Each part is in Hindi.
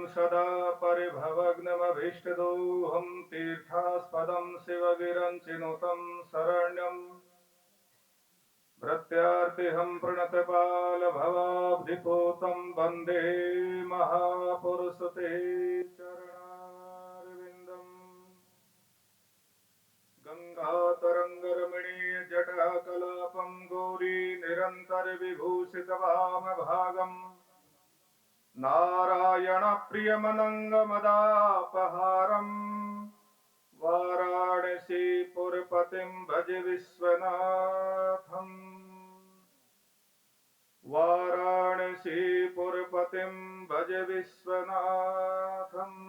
सदा परिभवग्नमभीष्टदोहं तीर्थास्पदं शिवगिरं चिनुतं शरण्यम् प्रत्यार्तिहं प्रणतपालभवाब्धिपोतं वन्दे महापुरुषते चरणारविन्दम् गङ्गातरङ्गरमणीय जटाकलापं गौरी निरन्तरविभूषितवामभागम् नारायणप्रियमनङ्गमदापहारम् वाराणसीपुरपतिं भज विश्वनाथम् वाराणसीपुरपतिं भज विश्वनाथम्।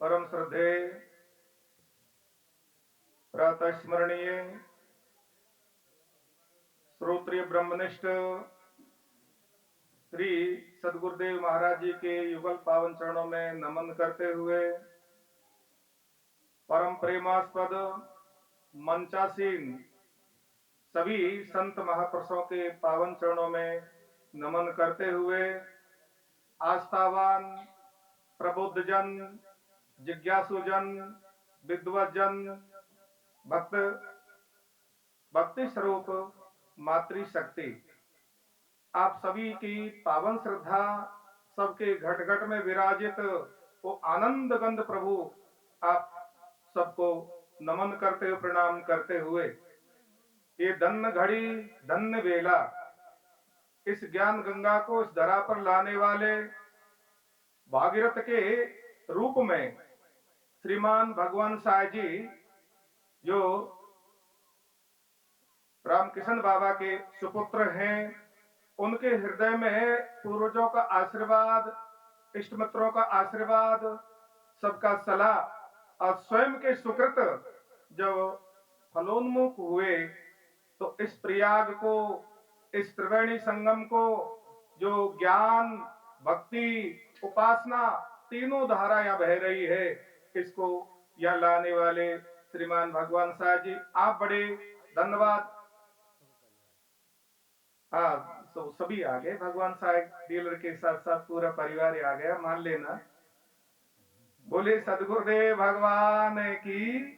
परम श्रद्धे प्रातः स्मरणीय श्रोत्रिय ब्रह्मनिष्ठ श्री सदगुरुदेव महाराज जी के युगल पावन चरणों में नमन करते हुए परम प्रेमास्पद मंचासीन सभी संत महापुरुषों के पावन चरणों में नमन करते हुए आस्थावान प्रबुद्धजन जिज्ञासुजन विद्वजन भक्त भक्ति स्वरूप मातृशक्ति आप सभी की पावन श्रद्धा सबके घट घट में विराजित वो आनंद गंध प्रभु आप सबको नमन करते हुए प्रणाम करते हुए ये धन्य घड़ी धन्य वेला इस ज्ञान गंगा को इस धरा पर लाने वाले भागीरथ के रूप में श्रीमान भगवान साई जी जो रामकृष्ण बाबा के सुपुत्र हैं, उनके हृदय में पूर्वजों का आशीर्वाद, इष्ट मित्रों का आशीर्वाद, सबका सलाह और स्वयं के सुकृत जब फलोन्मुख हुए तो इस प्रयाग को, इस त्रिवेणी संगम को जो ज्ञान भक्ति उपासना तीनों धारा यहाँ बह रही है, इसको यहाँ लाने वाले श्रीमान भगवान साहब जी आप बड़े धन्यवाद। हाँ, तो सभी आ गए, भगवान साहब डीलर के साथ साथ पूरा परिवार आ गया, मान लेना। बोले सदगुरुदेव भगवान की।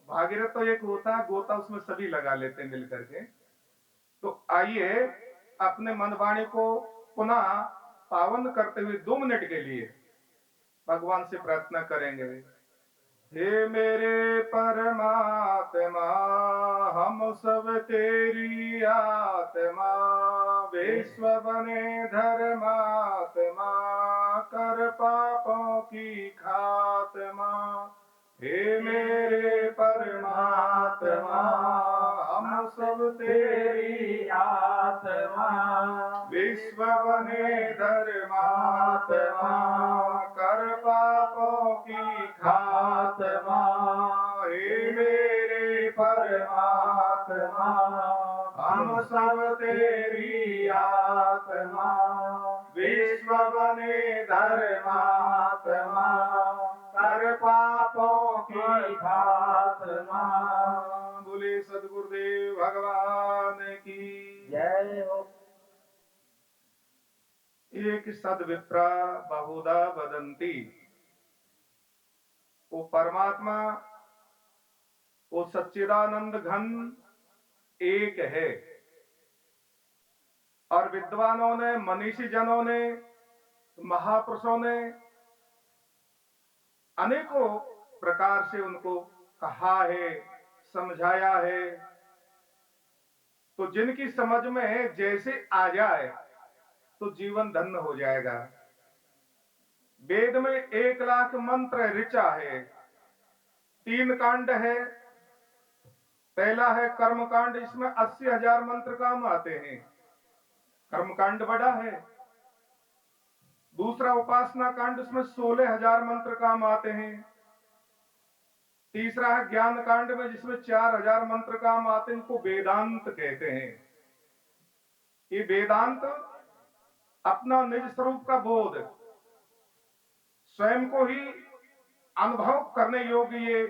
भागीरथ तो एक होता गोता, उसमें सभी लगा लेते मिल करके। तो आइए अपने मन वाणी को पुनः पावन करते हुए 2 मिनट के लिए भगवान से प्रार्थना करेंगे। हे मेरे परमात्मा हम सब तेरी आत्मा, विश्व बने धर्मात्मा कर पापों की खात्मा। हे मेरे परमात्मा हम सब तेरी आत्मा, विश्व बने धर्मात्मा कर पापों की खात्मा। हे मेरे परमात्मा हम सब तेरी आत्मा, विश्व बने धर्मात्मा कर पापों की खात्मा। बोले सदगुरुदेव भगवान की जय हो। एक सद्विप्रा बहुधा वदंती, वो परमात्मा वो सच्चिदानंद घन एक है। और विद्वानों ने, मनीषी जनों ने, महापुरुषों ने अनेकों प्रकार से उनको कहा है, समझाया है। तो जिनकी समझ में जैसे आ जाए तो जीवन धन्य हो जाएगा। वेद में 1 लाख मंत्र ऋचा है, 3 कांड है। पहला है कर्मकांड, इसमें 80,000 मंत्र काम आते हैं, कर्मकांड बड़ा है। दूसरा उपासना कांड, उसमें 16,000 मंत्र काम आते हैं। तीसरा है ज्ञान कांड में, जिसमें 4,000 मंत्र काम आते हैं, इनको वेदांत कहते हैं। ये वेदांत अपना निज स्वरूप का बोध, स्वयं को ही अनुभव करने योग्य ये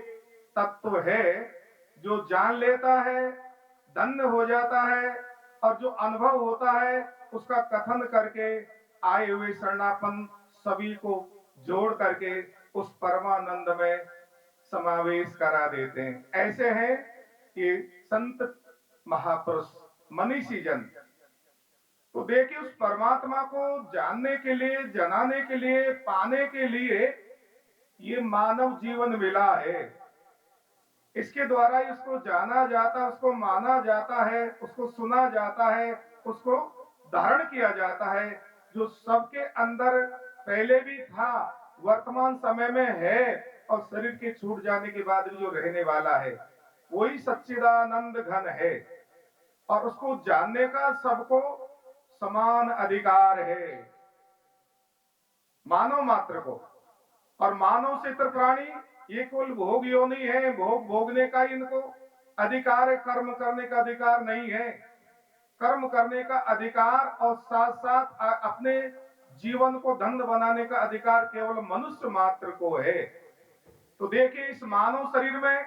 तत्व है। जो जान लेता है धन्य हो जाता है, और जो अनुभव होता है उसका कथन करके आए हुए शरणापन सभी को जोड़ करके उस परमानंद में समावेश करा देते हैं। ऐसे हैं कि संत महापुरुष मनीषी जन। तो देखिए, उस परमात्मा को जानने के लिए, जनाने के लिए, पाने के लिए ये मानव जीवन मिला है। इसके द्वारा ही उसको जाना जाता, उसको माना जाता है, उसको सुना जाता है, उसको धारण किया जाता है। जो सबके अंदर पहले भी था, वर्तमान समय में है और शरीर के छूट जाने के बाद भी जो रहने वाला है, वही सच्चिदानंद घन है। और उसको जानने का सबको समान अधिकार है, मानव मात्र को। और मानव से इतर प्राणी ये कुल भोग योनि है, भोग भोगने का इनको अधिकार है, कर्म करने का अधिकार नहीं है। कर्म करने का अधिकार और साथ साथ अपने जीवन को धन्य बनाने का अधिकार केवल मनुष्य मात्र को है। तो देखिए, इस मानव शरीर में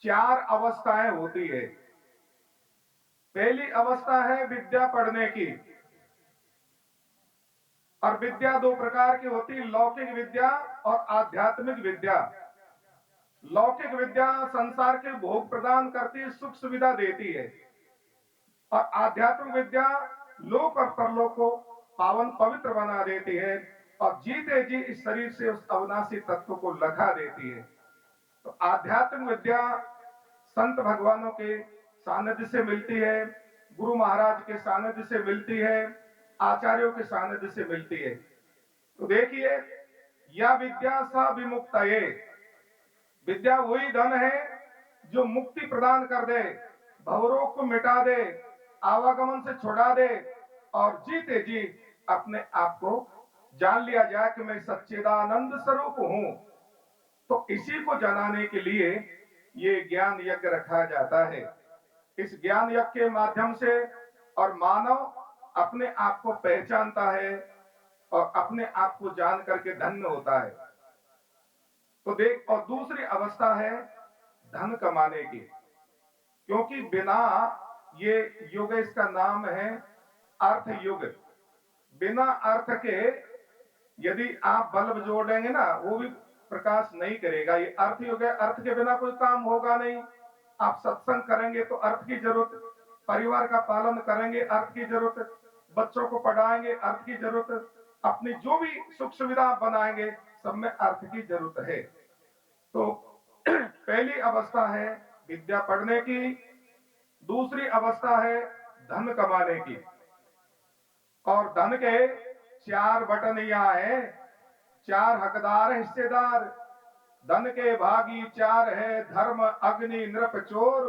4 अवस्थाएं होती है। पहली अवस्था है विद्या पढ़ने की। और विद्या 2 प्रकार की होती है, लौकिक विद्या और आध्यात्मिक विद्या। लौकिक विद्या संसार के भोग प्रदान करती है, सुख सुविधा देती है। और आध्यात्मिक विद्या लोक और परलोक को पावन पवित्र बना देती है और जीते जी इस शरीर से उस अविनाशी तत्व को लखा देती है। तो आध्यात्मिक विद्या संत भगवानों के सानिध्य से मिलती है, गुरु महाराज के सानिध्य से मिलती है, आचार्यों के सानिध्य से मिलती है। तो देखिए, यह विद्या सा विमुक्तये, विद्या वही धन है जो मुक्ति प्रदान कर दे, भवरोग को मिटा दे, आवागमन से छुड़ा दे और जीते जी अपने आप को जान लिया जाए कि मैं सच्चिदानंद स्वरूप हूं। तो इसी को जनाने के लिए ये ज्ञान यज्ञ रखा जाता है। इस ज्ञान यज्ञ के माध्यम से और मानव अपने आप को पहचानता है और अपने आप को जान करके धन्य होता है। तो देख, और दूसरी अवस्था है धन कमाने की, क्योंकि बिना, ये युग इसका नाम है अर्थ युग। बिना अर्थ के यदि आप बल्ब जोड़ेंगे ना, वो भी प्रकाश नहीं करेगा। ये अर्थ युग है, अर्थ के बिना कोई काम होगा नहीं। आप सत्संग करेंगे तो अर्थ की जरूरत, परिवार का पालन करेंगे अर्थ की जरूरत, बच्चों को पढ़ाएंगे अर्थ की जरूरत, अपनी जो भी सुख सुविधा बनाएंगे सब में अर्थ की जरूरत है। तो पहली अवस्था है विद्या पढ़ने की, दूसरी अवस्था है धन कमाने की। और धन के 4 बटन यहाँ है, 4 हकदार हिस्सेदार। धन के भागी 4 है, धर्म अग्नि नृप चोर,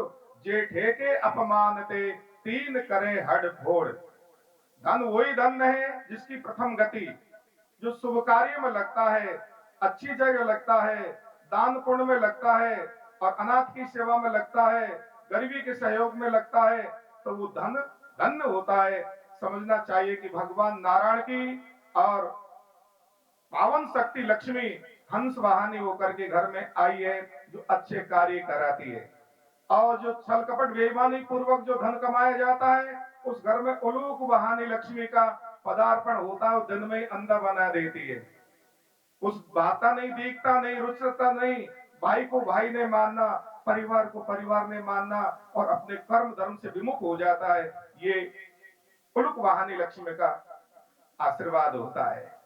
जेठे के अपमानते 3 करे हड फोड़। धन वही धन है जिसकी प्रथम गति, जो शुभ कार्य में लगता है, अच्छी जगह लगता है, दान पुण्य में लगता है और अनाथ की सेवा में लगता है, गरीबी के सहयोग में लगता है, तो वो धन धन्य होता है। समझना चाहिए कि भगवान नारायण की और पावन शक्ति लक्ष्मी हंस वाहनी होकर के घर में आई है, जो अच्छे कार्य कराती है। और जो छल कपट बेईमानी पूर्वक जो धन कमाया जाता है, उस घर में उलूक वाहनी लक्ष्मी का पदार्पण होता है, दिन में अंधा बना देती है। उस बाता नहीं, देखता नहीं, रुचता नहीं, भाई को भाई ने मानना, परिवार को परिवार ने मानना और अपने कर्म धर्म से विमुख हो जाता है। ये उलूक वाहनी लक्ष्मी का आशीर्वाद होता है।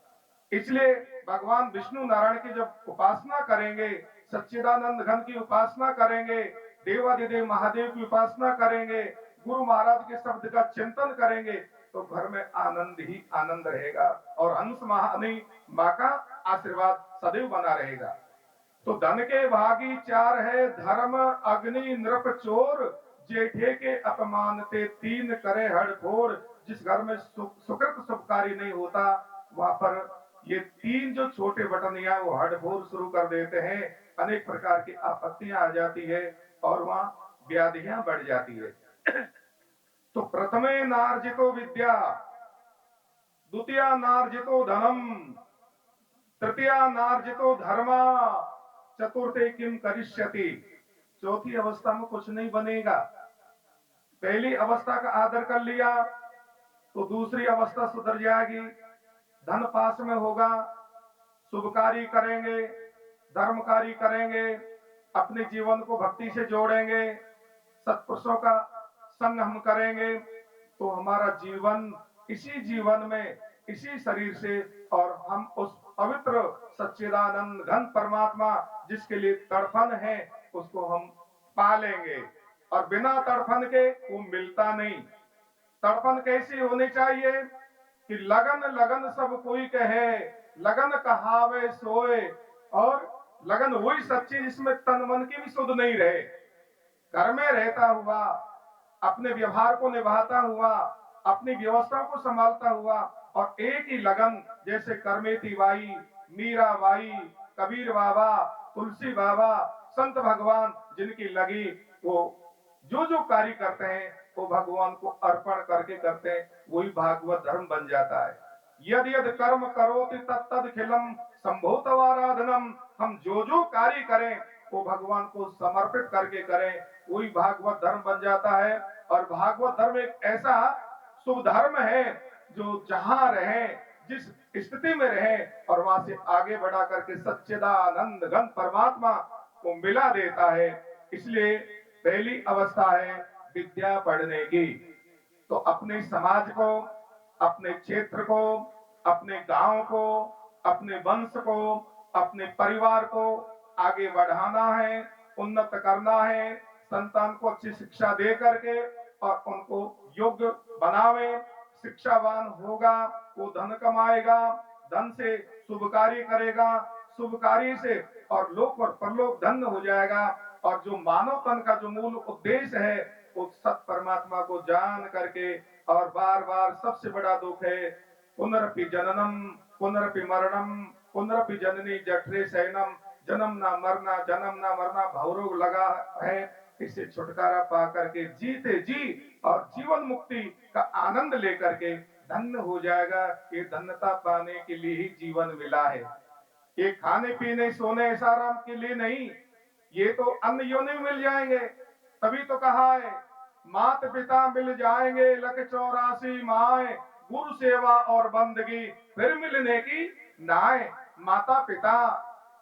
इसलिए भगवान विष्णु नारायण की जब उपासना करेंगे, सच्चिदानंद घन की उपासना करेंगे, देवादिदेव महादेव की उपासना करेंगे, गुरु महाराज के शब्द का चिंतन करेंगे, तो घर में आनंद ही आनंद रहेगा और हंस महानी माँ का आशीर्वाद सदैव बना रहेगा। तो धन के भागी 4 है, धर्म अग्नि नृप चोर, जेठे के अपमानते 3 करे हड़फोड़। जिस घर में सुकृत शुभकारी नहीं होता, वहां पर ये 3 जो छोटे बटनिया वो हड़फोड़ शुरू कर देते हैं, अनेक प्रकार की आपत्तियां आ जाती है और वहां व्याधियां बढ़ जाती है। तो प्रथमे नार्जितो विद्या, द्वितीया नार्जितो धनम, तृतीया नार्जितो धर्मा, चतुर्थे किम करिष्यति। चौथी अवस्था में कुछ नहीं बनेगा। पहली अवस्था का आदर कर लिया तो दूसरी अवस्था सुधर जाएगी, धन पास में होगा, शुभ कार्य करेंगे, धर्म कार्य करेंगे, अपने जीवन को भक्ति से जोड़ेंगे, सत्पुरुषों का संग हम करेंगे, तो हमारा जीवन इसी जीवन में, इसी शरीर से, और हम उस पवित्र सच्चिदानंद घन परमात्मा जिसके लिए तड़फन है उसको हम पालेंगे। और बिना तड़फन के वो मिलता नहीं। तड़पन कैसी होनी चाहिए कि लगन लगन सब कोई कहे, लगन कहावे सोए, और लगन वही सच्ची जिसमें तन मन की भी सुध नहीं रहे। घर में रहता हुआ, अपने व्यवहार को निभाता हुआ, अपनी व्यवस्था को संभालता हुआ, और एक ही लगन, जैसे करमेती बाई, मीरा बाई, कबीर बाबा, तुलसी बाबा, संत भगवान जिनकी लगी, वो जो जो कार्य करते हैं वो भगवान को अर्पण करके करते हैं, वही भागवत धर्म बन जाता है। यद यद कर्म करोति तत्तद खिलम संभूतवाराधनम। हम जो जो कार्य करें वो भगवान को समर्पित करके करें, वही भागवत धर्म बन जाता है। और भागवत धर्म एक ऐसा शुभ धर्म है जो जहां रहे, जिस स्थिति में रहे, और वहां से आगे बढ़ा करके सच्चिदानंद घन परमात्मा को मिला देता है। इसलिए पहली अवस्था है विद्या पढ़ने की। तो अपने समाज को, अपने क्षेत्र को, अपने गांव को, अपने वंश को, अपने परिवार को आगे बढ़ाना है, उन्नत करना है। संतान को अच्छी शिक्षा दे करके और उनको योग्य बनावे। शिक्षावान होगा वो धन कमाएगा, धन से शुभ कार्य करेगा, शुभ कार्य से और लोक और परलोक धन्य हो जाएगा। और जो मानव तन का जो मूल उद्देश्य है वो सत परमात्मा को जान करके, और बार बार सबसे बड़ा दुख है पुनरपि जननम पुनरपि मरणम पुनरपि जननी जठरे शयनम। जन्म ना मरना, जन्म ना मरना भवरोग लगा है। इससे छुटकारा पा करके जीते जी और जीवन मुक्ति का आनंद लेकर के धन्य हो जाएगा। ये धन्यता पाने के लिए ही जीवन मिला है। ये खाने पीने सोने ऐसा आराम के लिए नहीं, ये तो अन्य योनि मिल जाएंगे। तभी तो कहा है माता पिता मिल जाएंगे लख 84 माए, गुरु सेवा और बंदगी फिर मिलने की नाए। माता पिता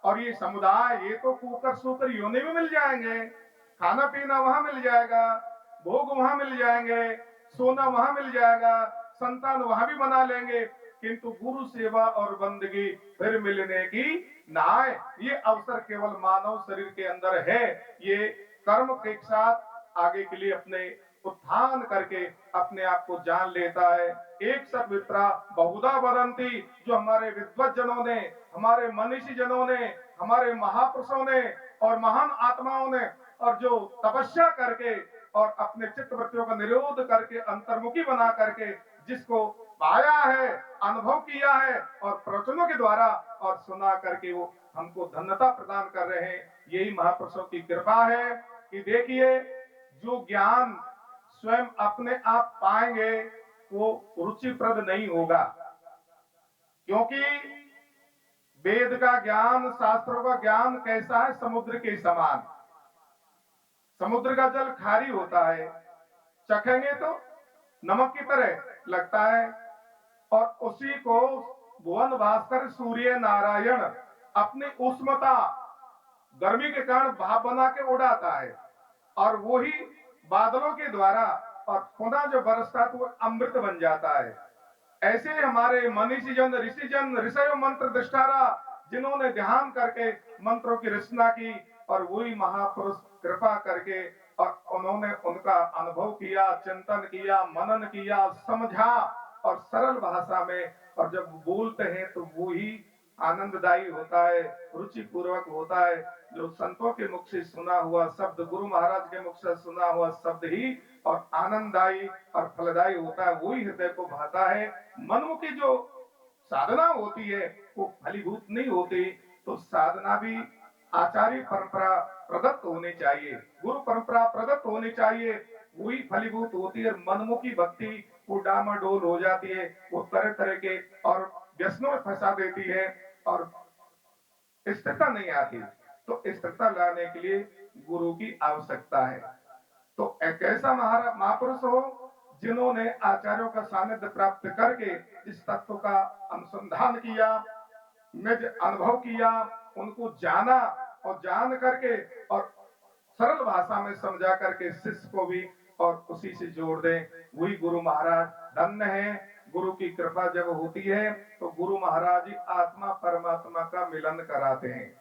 और ये समुदाय, ये तो कूकर सूकर योनि में मिल जाएंगे। खाना पीना वहां मिल जाएगा, भोग वहां मिल जाएंगे, सोना वहां मिल जाएगा, संतान वहां भी बना लेंगे, किंतु गुरु सेवा और बंदगी फिर मिलने की नाय। ये अवसर केवल मानव शरीर के अंदर है। ये कर्म के साथ आगे के लिए अपने उत्थान करके अपने आप को जान लेता है। एक सद्विप्रा बहुधा वदंती, जो हमारे विद्वत जनों ने, हमारे मनीषी जनों ने, हमारे महापुरुषों ने और महान आत्माओं ने, और जो तपस्या करके और अपने चित्त वृत्तियों का निरोध करके अंतर्मुखी बना करके जिसको पाया है, अनुभव किया है और प्रवचनों के द्वारा और सुना करके वो हमको धन्यता प्रदान कर रहे हैं। यही महापुरुषों की कृपा है कि देखिए, जो ज्ञान स्वयं अपने आप पाएंगे वो रुचिप्रद नहीं होगा, क्योंकि वेद का ज्ञान, शास्त्रों का ज्ञान कैसा है, समुद्र के समान। समुद्र का जल खारी होता है, चखेंगे तो नमक की तरह लगता है। और उसी को भुवन भास्कर सूर्य नारायण अपनी उष्मता, गर्मी के कारण भाप बना के उड़ाता है, और वही बादलों के द्वारा और पुनः जो बरसता है तो वो अमृत बन जाता है। ऐसे हमारे मनीषी जन, ऋषि जन, ऋषय मंत्र दृष्टारा, जिन्होंने ध्यान करके मंत्रों की रचना की, और वही महापुरुष कृपा करके और उन्होंने उनका अनुभव किया, चिंतन किया, मनन किया, समझा और सरल भाषा में, और जब बोलते हैं तो वो ही आनंददायी होता है, रुचि पूर्वक होता है। जो संतों के मुख से सुना हुआ शब्द, गुरु महाराज के मुख से सुना हुआ शब्द ही और आनंददायी और फलदायी होता है, वही हृदय को भाता है। मनमुखी जो साधना होती है वो फलीभूत नहीं होती। तो साधना भी आचार्य परंपरा प्रदत्त होनी चाहिए, गुरु परंपरा प्रदत्त होनी चाहिए, वही फलीभूत होती है। मनमुखी भक्ति वो डामाडोल हो जाती है, वो तरह तरह के और व्यसनों में फंसा देती है और स्थिरता नहीं आती। तो स्थिरता लाने के लिए गुरु की आवश्यकता है। तो एक ऐसा महापुरुष हो जिन्होंने आचार्यों का सानिध्य प्राप्त करके इस तत्व का अनुसंधान किया, निज अनुभव किया, उनको जाना और जान करके और सरल भाषा में समझा करके शिष्य को भी और उसी से जोड़ दें, वही गुरु महाराज धन्य है। गुरु की कृपा जब होती है तो गुरु महाराज ही आत्मा परमात्मा का मिलन कराते हैं।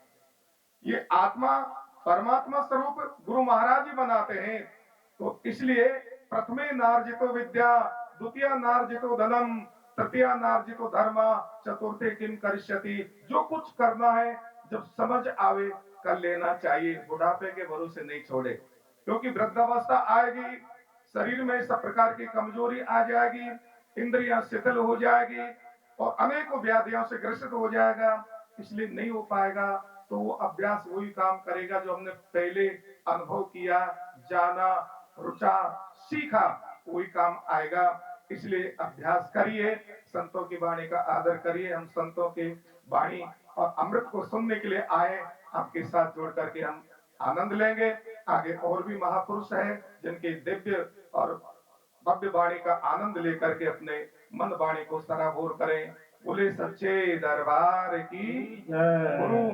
ये आत्मा परमात्मा स्वरूप गुरु महाराज ही बनाते हैं। तो इसलिए प्रथमे नार्जितो विद्या, द्वितीय नार्जितो धनम, तृतीय नार्जितो धर्म, चतुर्थे किम करिष्यति। जो कुछ करना है जब समझ आवे कर लेना चाहिए, बुढ़ापे के भरोसे नहीं छोड़े, क्योंकि वृद्धावस्था आएगी, शरीर में सब प्रकार की कमजोरी आ जाएगी, इंद्रियां शिथिल हो जाएगी और अनेकों व्याधियों से ग्रसित हो जाएगा। इसलिए नहीं हो पाएगा। तो वो अभ्यास वही काम करेगा जो हमने पहले अनुभव किया, जाना, रुचा, सीखा, वही काम आएगा। इसलिए अभ्यास करिए, संतों की वाणी का आदर करिए। हम संतों की वाणी और अमृत को सुनने के लिए आए, आपके साथ जोड़ करके हम आनंद लेंगे। आगे और भी महापुरुष हैं जिनके दिव्य और भव्य वाणी का आनंद लेकर के अपने मन वाणी को सराबोर करें। बोले सच्चे दरबार की, गुरु